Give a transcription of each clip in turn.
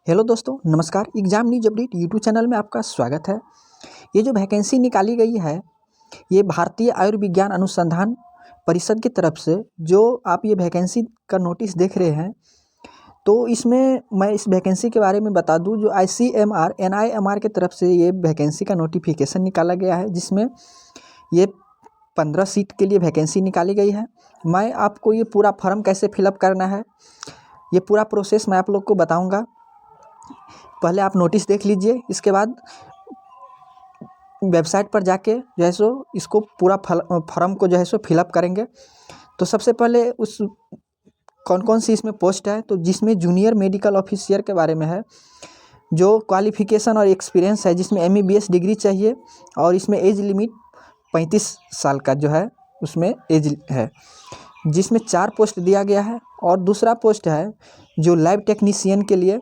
Hello दोस्तों, नमस्कार। Exam news update YouTube channel में आपका स्वागत है। ये जो वैकेंसी निकाली गई है, ये भारतीय आयुर्विज्ञान अनुसंधान परिषद की तरफ से जो आप ये वैकेंसी का नोटिस देख रहे हैं, तो इसमें मैं इस वैकेंसी के बारे में बता दूं। जो ICMR NIMR की तरफ से ये वैकेंसी का नोटिफिकेशन निकाला गया है, जिसमें ये 15 सीट के लिए वैकेंसी निकाली गई है। मैं आपको ये पूरा फॉर्म कैसे फिलअप करना है, ये पूरा प्रोसेस मैं आप लोग को बताऊँगा। पहले आप नोटिस देख लीजिए, इसके बाद वेबसाइट पर जाके जो है सो इसको पूरा फॉर्म को जो है सो फिलअप करेंगे। तो सबसे पहले उस कौन कौन सी इसमें पोस्ट है, तो जिसमें जूनियर मेडिकल ऑफिसर के बारे में है, जो क्वालिफिकेशन और एक्सपीरियंस है, जिसमें MBBS डिग्री चाहिए और इसमें एज लिमिट 35 साल का जो है उसमें एज है, जिसमें 4 पोस्ट दिया गया है। और दूसरा पोस्ट है जो लैब टेक्नीशियन के लिए,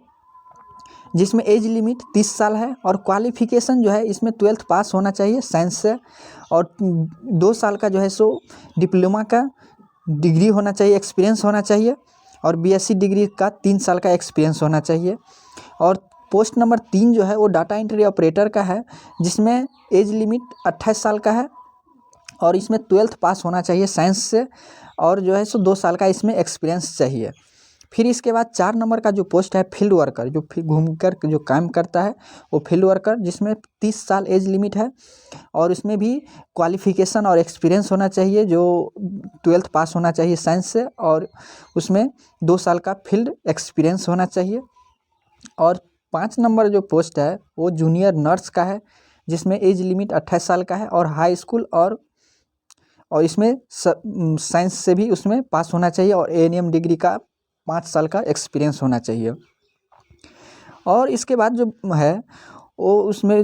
जिसमें एज लिमिट 30 साल है और क्वालिफिकेशन जो है इसमें 12th पास होना चाहिए साइंस से, और 2 साल का जो है सो डिप्लोमा का डिग्री होना चाहिए, एक्सपीरियंस होना चाहिए, और BSc डिग्री का 3 साल का एक्सपीरियंस होना चाहिए। और पोस्ट नंबर 3 जो है वो डाटा एंट्री ऑपरेटर का है, जिसमें एज लिमिट 28 साल का है और इसमें 12th पास होना चाहिए साइंस से, और जो है सो 2 साल का इसमें एक्सपीरियंस चाहिए। फिर इसके बाद 4 नंबर का जो पोस्ट है फील्ड वर्कर, जो घूमकर जो काम करता है वो फील्ड वर्कर, जिसमें 30 साल एज लिमिट है और इसमें भी क्वालिफिकेशन और एक्सपीरियंस होना चाहिए, जो 12th पास होना चाहिए साइंस से, और उसमें 2 साल का फील्ड एक्सपीरियंस होना चाहिए। और 5 नंबर जो पोस्ट है वो जूनियर नर्स का है, जिसमें एज लिमिट 28 साल का है और हाई स्कूल और इसमें साइंस से भी उसमें पास होना चाहिए और ANM डिग्री का 5 साल का एक्सपीरियंस होना चाहिए। और इसके बाद जो है वो उसमें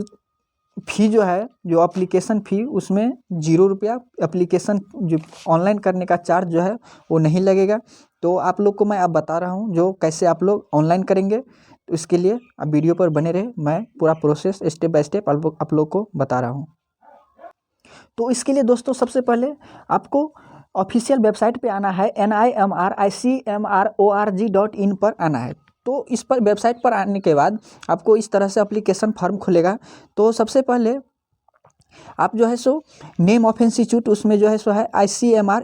फ़ी जो है, जो एप्लीकेशन फ़ी, उसमें 0 रुपया एप्लीकेशन जो ऑनलाइन करने का चार्ज जो है वो नहीं लगेगा। तो आप लोग को मैं अब बता रहा हूँ जो कैसे आप लोग ऑनलाइन करेंगे, तो इसके लिए आप वीडियो पर बने रहे, मैं पूरा प्रोसेस स्टेप बाय स्टेप आप लोग को बता रहा हूँ। तो इसके लिए दोस्तों सबसे पहले आपको ऑफिशियल वेबसाइट पे आना है, NIMR ICMRORG.in पर आना है। तो इस पर वेबसाइट पर आने के बाद आपको इस तरह से एप्लीकेशन फॉर्म खुलेगा। तो सबसे पहले आप जो है सो नेम ऑफ इंस्टीट्यूट, उसमें जो है सो है ICMR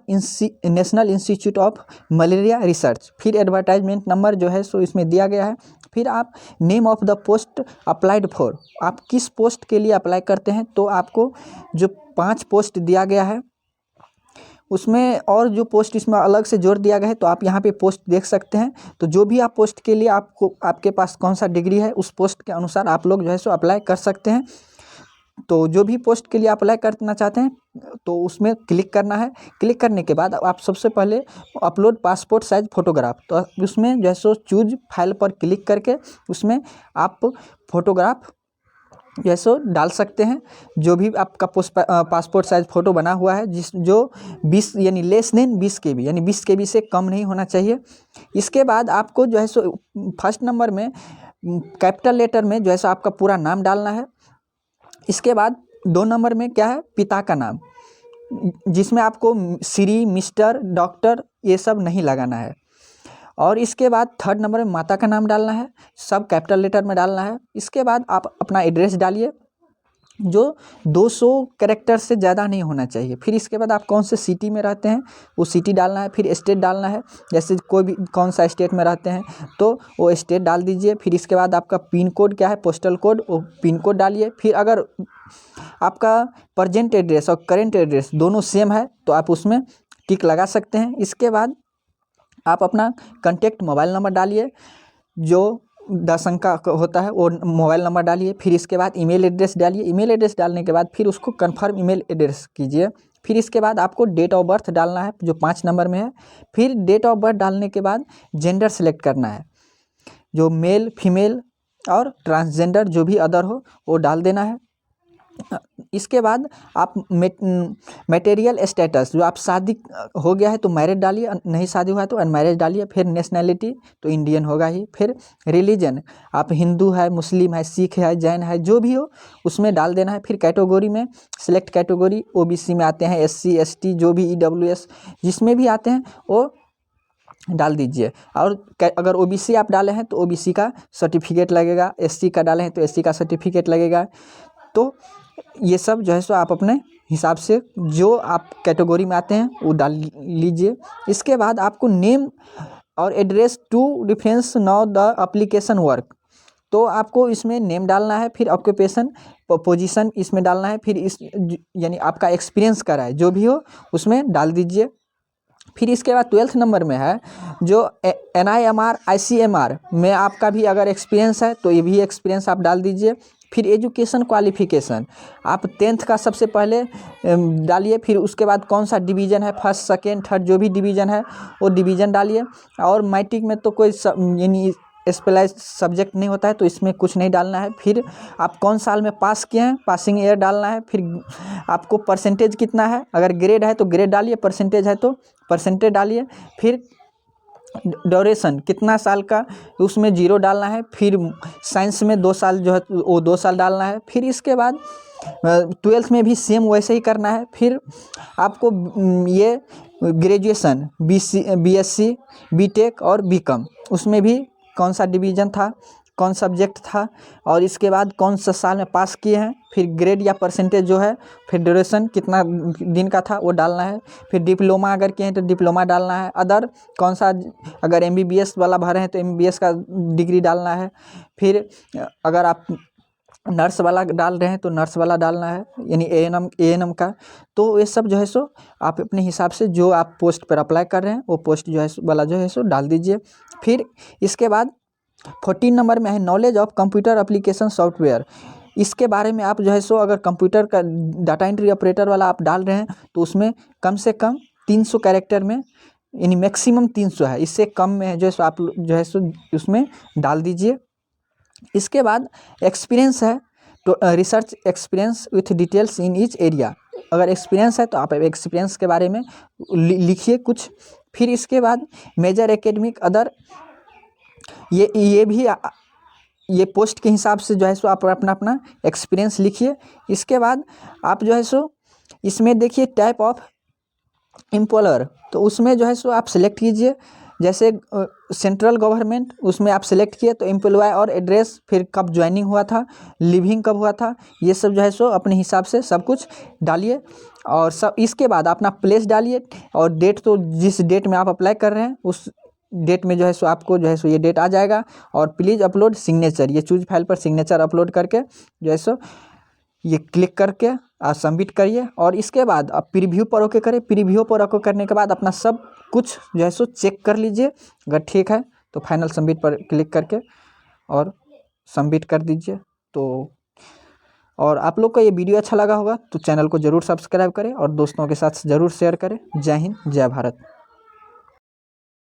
national institute of malaria research. फिर एडवर्टाइजमेंट नंबर जो है सो इसमें दिया गया है। फिर आप name of the post applied for, आप किस पोस्ट के लिए अप्लाई करते हैं, तो आपको जो 5 पोस्ट दिया गया है उसमें, और जो पोस्ट इसमें अलग से जोड़ दिया गया है, तो आप यहाँ पे पोस्ट देख सकते हैं। तो जो भी आप पोस्ट के लिए आपको आपके पास कौन सा डिग्री है, उस पोस्ट के अनुसार आप लोग जो है सो अप्लाई कर सकते हैं। तो जो भी पोस्ट के लिए अप्लाई करना चाहते हैं तो उसमें क्लिक करना है। क्लिक करने के बाद आप सबसे पहले अपलोड पासपोर्ट साइज फ़ोटोग्राफ, तो उसमें जो है सो चूज फाइल पर क्लिक करके उसमें आप फ़ोटोग्राफ जो है सो डाल सकते हैं। जो भी आपका पासपोर्ट साइज फ़ोटो बना हुआ है, जो 20 यानी लेस देन 20 KB, यानी 20 KB से कम नहीं होना चाहिए। इसके बाद आपको जो है सो फर्स्ट नंबर में कैपिटल लेटर में जो है सो आपका पूरा नाम डालना है। इसके बाद 2 नंबर में क्या है, पिता का नाम, जिसमें आपको श्री, मिस्टर, डॉक्टर ये सब नहीं लगाना है। और इसके बाद 3rd नंबर में माता का नाम डालना है, सब कैपिटल लेटर में डालना है। इसके बाद आप अपना एड्रेस डालिए, जो 200 कैरेक्टर से ज़्यादा नहीं होना चाहिए। फिर इसके बाद आप कौन से सिटी में रहते हैं वो सिटी डालना है। फिर स्टेट डालना है, जैसे कोई भी कौन सा स्टेट में रहते हैं तो वो स्टेट डाल दीजिए। फिर इसके बाद आपका पिन कोड क्या है, पोस्टल कोड, वो पिन कोड डालिए। फिर अगर आपका प्रेजेंट एड्रेस और करेंट एड्रेस दोनों सेम है तो आप उसमें टिक लगा सकते हैं। इसके बाद आप अपना कॉन्टैक्ट मोबाइल नंबर डालिए, जो 10 अंक का होता है वो मोबाइल नंबर डालिए। फिर इसके बाद ईमेल एड्रेस डालिए। ईमेल एड्रेस डालने के बाद फिर उसको कन्फर्म ईमेल एड्रेस कीजिए। फिर इसके बाद आपको डेट ऑफ बर्थ डालना है, जो 5 नंबर में है। फिर डेट ऑफ बर्थ डालने के बाद जेंडर सेलेक्ट करना है, जो मेल, फीमेल और ट्रांसजेंडर जो भी अदर हो वो डाल देना है। इसके बाद आप मटेरियल स्टेटस, जो आप शादी हो गया है तो मैरिड डालिए, नहीं शादी हुआ है तो अनमैरिड डालिए। फिर नेशनैलिटी तो इंडियन होगा ही। फिर रिलीजन, आप हिंदू है, मुस्लिम है, सिख है, जैन है, जो भी हो उसमें डाल देना है। फिर कैटेगरी में सिलेक्ट कैटेगरी, OBC में आते हैं, SC ST जो भी EWS जिसमें भी आते हैं वो डाल दीजिए। और अगर ओबीसी आप डाले हैं तो ओबीसी का सर्टिफिकेट लगेगा, एससी का डाले हैं तो एससी का सर्टिफिकेट लगेगा। तो ये सब जो है सो आप अपने हिसाब से जो आप कैटेगरी में आते हैं वो डाल लीजिए। इसके बाद आपको नेम और address to difference now the application work, तो आपको इसमें नेम डालना है, फिर ऑक्यूपेशन पोजीशन इसमें डालना है, फिर इस यानी आपका एक्सपीरियंस करा है जो भी हो उसमें डाल दीजिए। फिर इसके बाद 12th नंबर में है जो NIMR ICMR में आपका भी अगर एक्सपीरियंस है तो ये भी एक्सपीरियंस आप डाल दीजिए। फिर एजुकेशन क्वालिफिकेशन आप 10th का सबसे पहले डालिए, फिर उसके बाद कौन सा डिवीज़न है, फर्स्ट सेकेंड थर्ड जो भी डिवीज़न है वो डिवीज़न डालिए। और मैट्रिक में तो कोई यानी स्पेशलाइज सब्जेक्ट नहीं होता है तो इसमें कुछ नहीं डालना है। फिर आप कौन साल में पास किए हैं, पासिंग ईयर डालना है। फिर आपको परसेंटेज कितना है, अगर ग्रेड है तो ग्रेड डालिए, परसेंटेज है तो परसेंटेज डालिए। फिर ड्यूरेशन कितना साल का उसमें 0 डालना है। फिर साइंस में 2 साल जो है वो 2 साल डालना है। फिर इसके बाद 12th में भी सेम वैसे ही करना है। फिर आपको ये ग्रेजुएशन BSc BTech और BCom उसमें भी कौन सा डिवीज़न था, कौन सब्जेक्ट था, और इसके बाद कौन सा साल में पास किए हैं। फिर ग्रेड या परसेंटेज जो है, फिर ड्यूरेशन कितना दिन का था वो डालना है। फिर डिप्लोमा अगर किए हैं तो डिप्लोमा डालना है। अदर कौन सा, अगर MBBS वाला भरे हैं तो MBBS का डिग्री डालना है। फिर अगर आप नर्स वाला डाल रहे हैं तो नर्स वाला डालना है, यानी ANM का। तो ये सब जो है सो आप अपने हिसाब से जो आप पोस्ट पर अप्लाई कर रहे हैं वो पोस्ट जो है वाला जो है सो डाल दीजिए। फिर इसके बाद 14 नंबर में है knowledge of computer application software. इसके बारे में आप जो है सो अगर कंप्यूटर का डाटा एंट्री ऑपरेटर वाला आप डाल रहे हैं तो उसमें कम से कम 300 कैरेक्टर में, यानी मैक्सिमम 300 है, इससे कम में जो है सो आप जो है सो उसमें डाल दीजिए। इसके बाद एक्सपीरियंस है तो research experience with details in each area, अगर एक्सपीरियंस है तो आप एक्सपीरियंस के बारे में लिखिए कुछ। फिर इसके बाद मेजर एकेडमिक अदर, ये भी ये पोस्ट के हिसाब से जो है सो आप अपना अपना एक्सपीरियंस लिखिए। इसके बाद आप जो है सो इसमें देखिए टाइप ऑफ एम्प्लॉयर, तो उसमें जो है सो आप सिलेक्ट कीजिए। जैसे सेंट्रल गवर्नमेंट उसमें आप सिलेक्ट किए तो एम्प्लॉय और एड्रेस, फिर कब ज्वाइनिंग हुआ था, लिविंग कब हुआ था, ये सब जो है सो अपने हिसाब से सब कुछ डालिए। और सब इसके बाद अपना प्लेस डालिए और डेट, तो जिस डेट में आप अप्लाई कर रहे हैं उस डेट में जो है सो आपको जो है सो ये डेट आ जाएगा। और प्लीज़ अपलोड सिग्नेचर, ये चूज फाइल पर सिग्नेचर अपलोड करके जो है सो ये क्लिक करके सबमिट करिए। और इसके बाद आप प्रीव्यू पर ओके करें। प्रीव्यू पर ओके करने के बाद अपना सब कुछ जो है सो चेक कर लीजिए, अगर ठीक है तो फाइनल सबमिट पर क्लिक करके और सबमिट कर दीजिए। तो और आप लोग को ये वीडियो अच्छा लगा होगा तो चैनल को ज़रूर सब्सक्राइब करें और दोस्तों के साथ ज़रूर शेयर करें। जय हिंद, जय भारत।